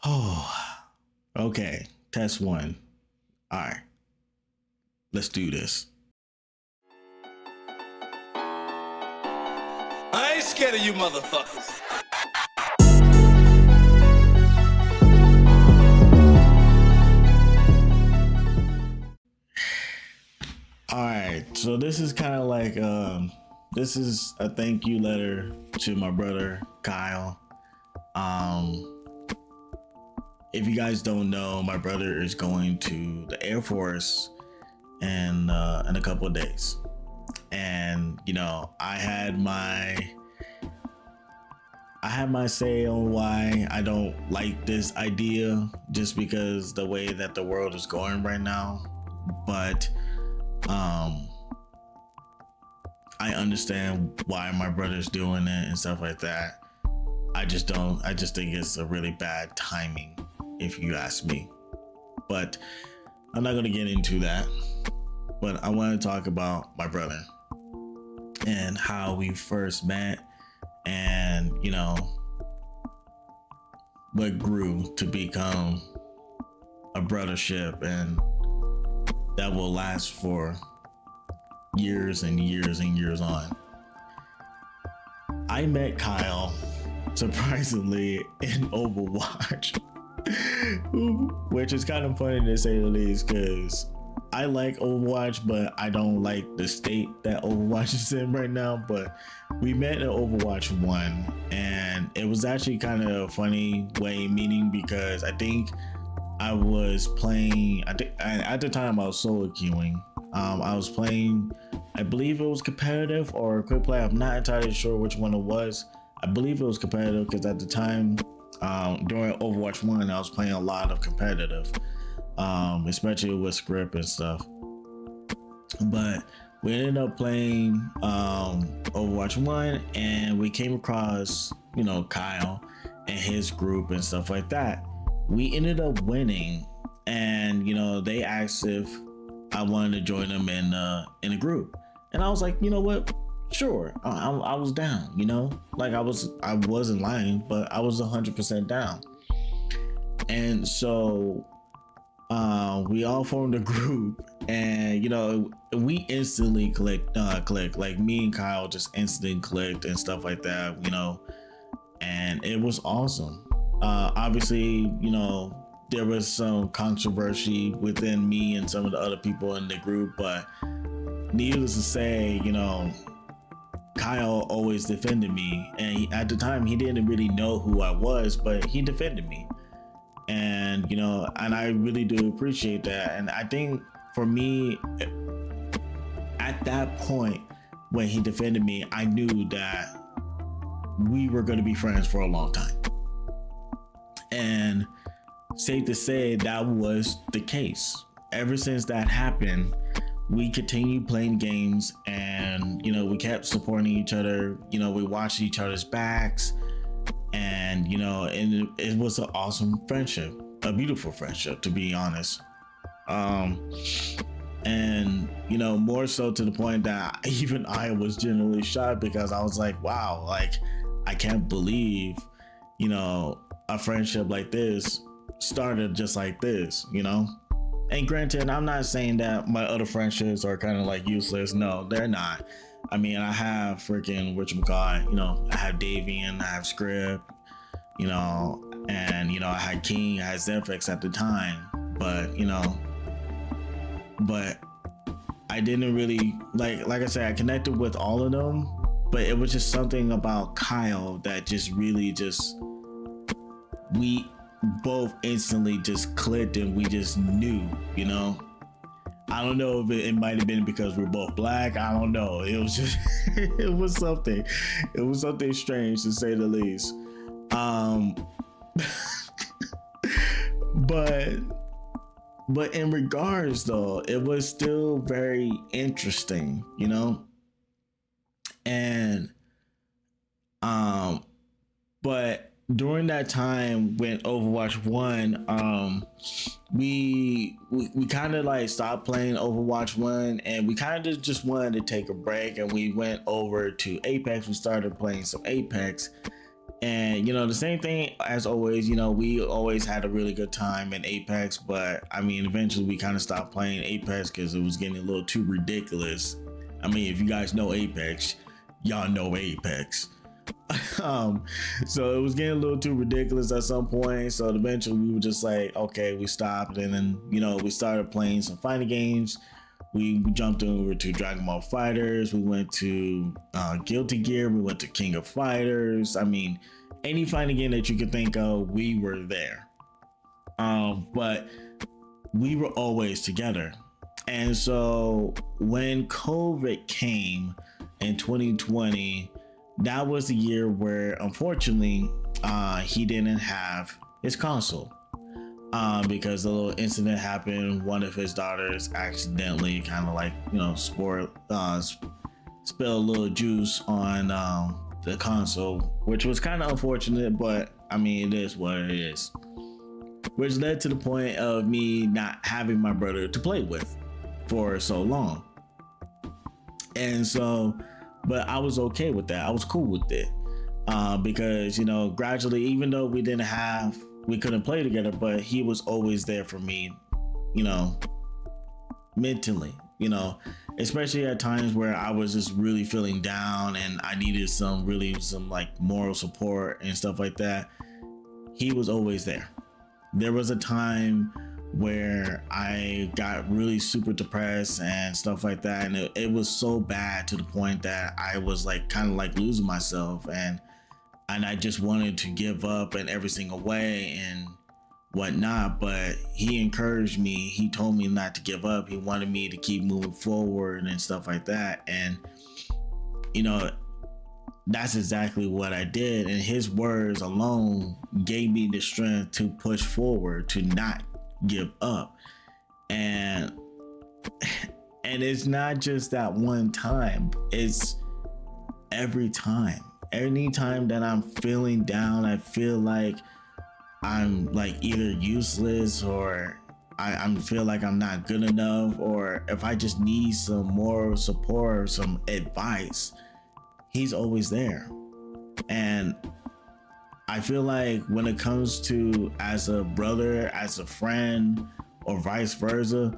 Oh, okay. Test one. All right, let's do this. I ain't scared of you motherfuckers. All right, so this is kind of like this is a thank you letter to my brother Kyle. If you guys don't know, my brother is going to the Air Force in a couple of days, and I had my say on why I don't like this idea, just because the way that the world is going right now. But um I understand why my brother's doing it and stuff like that. I just think it's a really bad timing, if you ask me. But I'm not gonna get into that. But I want to talk about my brother and how we first met, and what grew to become a brothership, and that will last for years and years and years on. I met Kyle surprisingly in Overwatch, which is kind of funny to say the least, because I like Overwatch, but I don't like the state that Overwatch is in right now. But we met in Overwatch 1, and it was actually kind of a funny way meeting, because I think I was playing, at the time I was solo queuing. I was playing, I believe it was competitive or quick play. I'm not entirely sure which one it was. I believe it was competitive, because at the time, during Overwatch 1, I was playing a lot of competitive, especially with script and stuff. But we ended up playing Overwatch 1, and we came across, Kyle and his group and stuff like that. We ended up winning, and they asked if I wanted to join them in a group, and I was like, you know what, sure. I was down, like I wasn't lying, but I was 100% down. And so we all formed a group, and we instantly clicked. Like me and Kyle just instantly clicked and stuff like that, and it was awesome. Obviously, there was some controversy within me and some of the other people in the group, but needless to say, Kyle always defended me, and at the time he didn't really know who I was, but he defended me. And and I really do appreciate that. And I think for me, at that point when he defended me, I knew that we were going to be friends for a long time. And safe to say, that was the case. Ever since that happened, we continued playing games, and we kept supporting each other. We watched each other's backs, and and it was an awesome friendship, a beautiful friendship, to be honest. And more so to the point that even I was genuinely shocked, because I was like, wow, like I can't believe a friendship like this started just like this. And granted, I'm not saying that my other friendships are kind of like useless. No, they're not. I mean, I have freaking whatchamacallit, I have Davian, I have Script, and I had King, I had Zephyx at the time. But I didn't really like I said, I connected with all of them, but it was just something about Kyle that just really we both instantly just clicked, and we just knew. I don't know if it might have been because we're both black. I don't know. It was just it was something strange, to say the least. But in regards, though, it was still very interesting, and but during that time when Overwatch 1, we kind of like stopped playing Overwatch 1, and we kind of just wanted to take a break, and we went over to Apex. We started playing some Apex, And you know, the same thing as always, you know, we always had a really good time in Apex, but I mean, eventually we kind of stopped playing Apex because it was getting a little too ridiculous. I mean, if you guys know Apex, y'all know Apex. um, so it was getting a little too ridiculous at some point. So eventually we were just like, okay, we stopped, and then you know, we started playing some fighting games. We jumped over to Dragon Ball Fighters. We went to Guilty Gear. We went to King of Fighters. I mean, any fighting game that you could think of, we were there. But we were always together. And so when COVID came in 2020, that was the year where, unfortunately, he didn't have his console. Because a little incident happened. One of his daughters accidentally kind of like, you know, spilled a little juice on the console, which was kind of unfortunate, but I mean, it is what it is. Which led to the point of me not having my brother to play with for so long. And so, but I was okay with that. I was cool with it. Because, you know, gradually, even though we couldn't play together, but he was always there for me, you know, mentally, you know, especially at times where I was just really feeling down and I needed some like moral support and stuff like that. He was always there. There was a time where I got really super depressed and stuff like that, and it was so bad to the point that I was like kind of like losing myself, and I just wanted to give up in every single way and whatnot. But he encouraged me. He told me not to give up. He wanted me to keep moving forward and stuff like that. And, you know, that's exactly what I did. And his words alone gave me the strength to push forward, to not give up. And it's not just that one time. It's every time. Anytime that I'm feeling down, I feel like I'm like either useless or I feel like I'm not good enough, or if I just need some moral support or some advice, he's always there. And I feel like when it comes to as a brother, as a friend, or vice versa,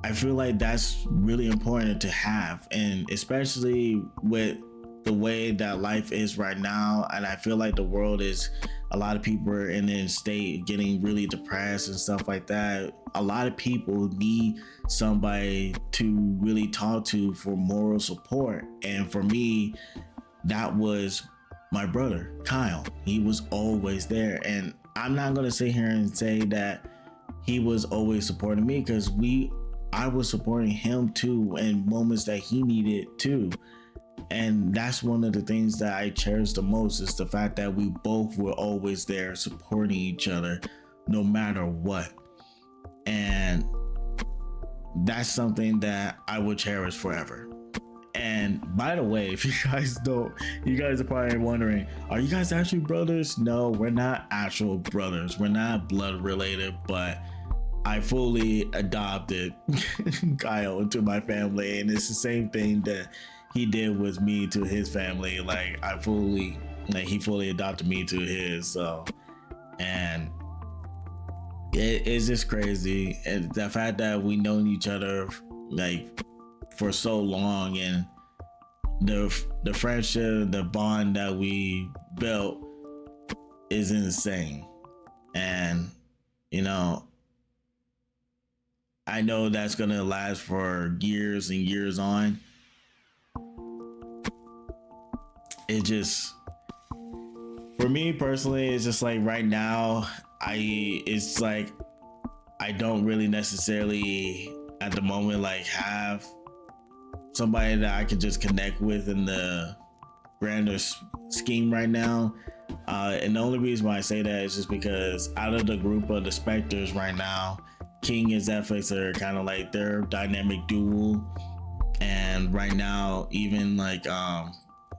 I feel like that's really important to have. And especially with the way that life is right now, and I feel like the world is, a lot of people are in a state getting really depressed and stuff like that. A lot of people need somebody to really talk to for moral support, and for me, that was my brother Kyle. He was always there, and I'm not gonna sit here and say that he was always supporting me, because I was supporting him too in moments that he needed too. And that's one of the things that I cherish the most, is the fact that we both were always there supporting each other no matter what. And that's something that I will cherish forever. And by the way, if you guys are probably wondering, are you guys actually brothers? No, we're not actual brothers. We're not blood related, but I fully adopted Kyle into my family, and it's the same thing that he did with me to his family. Like he fully adopted me to his. So, and it's just crazy, and the fact that we known each other like for so long, and the friendship, the bond that we built is insane. And you know, I know that's gonna last for years and years on. It just, for me personally, it's just like right now, it's like I don't really necessarily at the moment like have somebody that I could just connect with in the grander scheme right now. And the only reason why I say that is just because out of the group of the Specters right now, King and Zephyx are kind of like their dynamic duo. And right now, even like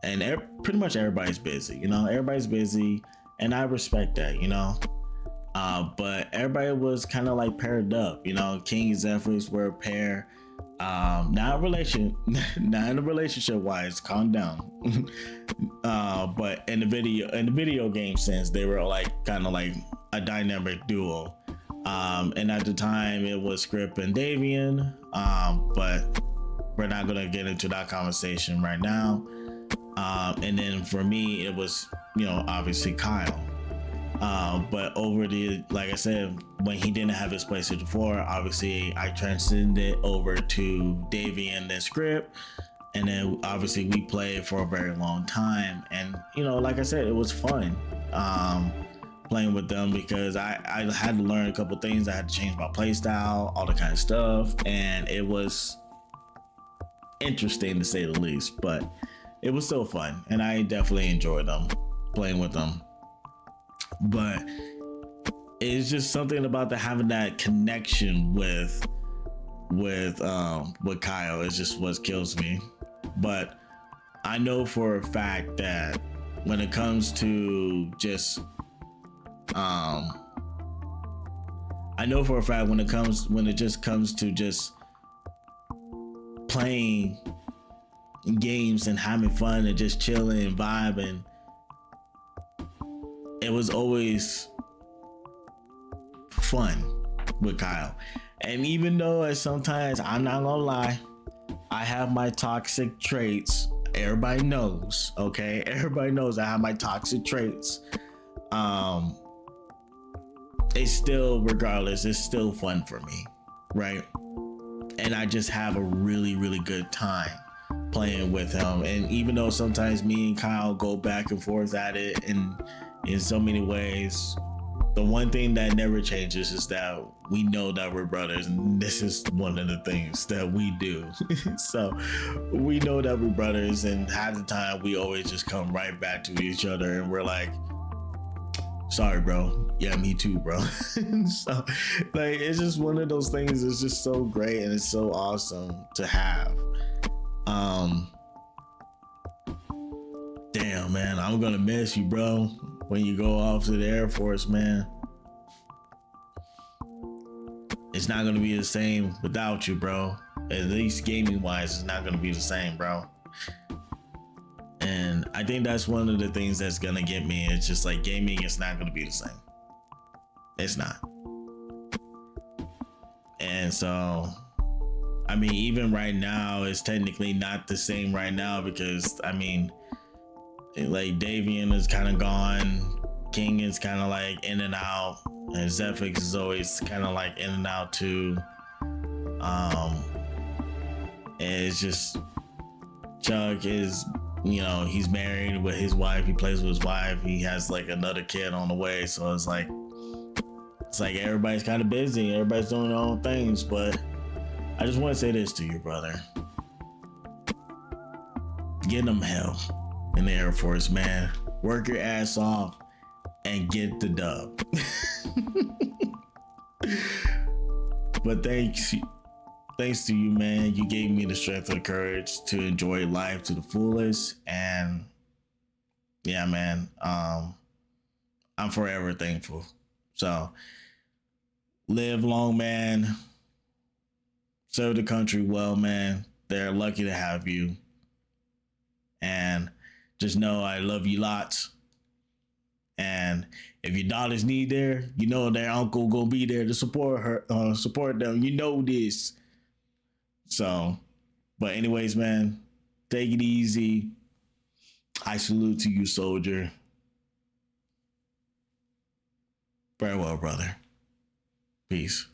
and pretty much everybody's busy, you know, everybody's busy, and I respect that, you know. But everybody was kind of like paired up, you know. King and Zephyrs were a pair, Not not in a relationship wise, calm down. But in the video game sense, they were like kind of like a dynamic duo. And at the time it was Script and Davian. But we're not gonna get into that conversation right now. And then for me, it was, obviously Kyle. But like I said, when he didn't have his PlayStation 4, obviously I transcended over to Davian and Script. And then obviously we played for a very long time. And, like I said, it was fun playing with them because I had to learn a couple things. I had to change my play style, all the kind of stuff. And it was interesting to say the least, but it was still fun. And I definitely enjoyed them, playing with them. But it's just something about having that connection with Kyle is just what kills me. But I know for a fact that when it comes to just when it just comes to just playing games and having fun and just chilling and vibing, it was always fun with Kyle. And even though sometimes, I'm not gonna lie, I have my toxic traits. Everybody knows, okay? Everybody knows I have my toxic traits. It's still, regardless, it's still fun for me, right? And I just have a really, really good time playing with him. And even though sometimes me and Kyle go back and forth at it and in so many ways, the one thing that never changes is that we know that we're brothers, and this is one of the things that we do. So we know that we're brothers, and half the time we always just come right back to each other and we're like, sorry bro, yeah, me too bro. So like, it's just one of those things. It's just so great and it's so awesome to have. Damn man, I'm gonna miss you bro when you go off to the Air Force, man. It's not gonna be the same without you, bro. At least gaming wise, it's not gonna be the same, bro. And I think that's one of the things that's gonna get me. It's just like, gaming is not gonna be the same. It's not. And so, I mean, even right now, it's technically not the same right now because, I mean, like Davian is kind of gone, King is kind of like in and out, and Zephix is always kind of like in and out too. And it's just, Chuck is, he's married with his wife, he plays with his wife, he has like another kid on the way, so it's like everybody's kind of busy, everybody's doing their own things. But I just want to say this to you, brother: get them hell in the Air Force, man. Work your ass off and get the dub. But thanks to you, man. You gave me the strength and the courage to enjoy life to the fullest. And yeah, man, I'm forever thankful. So live long, man. Serve the country well, man. They're lucky to have you. And just know I love you lots. And if your daughters need their uncle gonna be there to support them. You know this. So, but anyways, man, take it easy. I salute to you, soldier. Farewell, brother. Peace.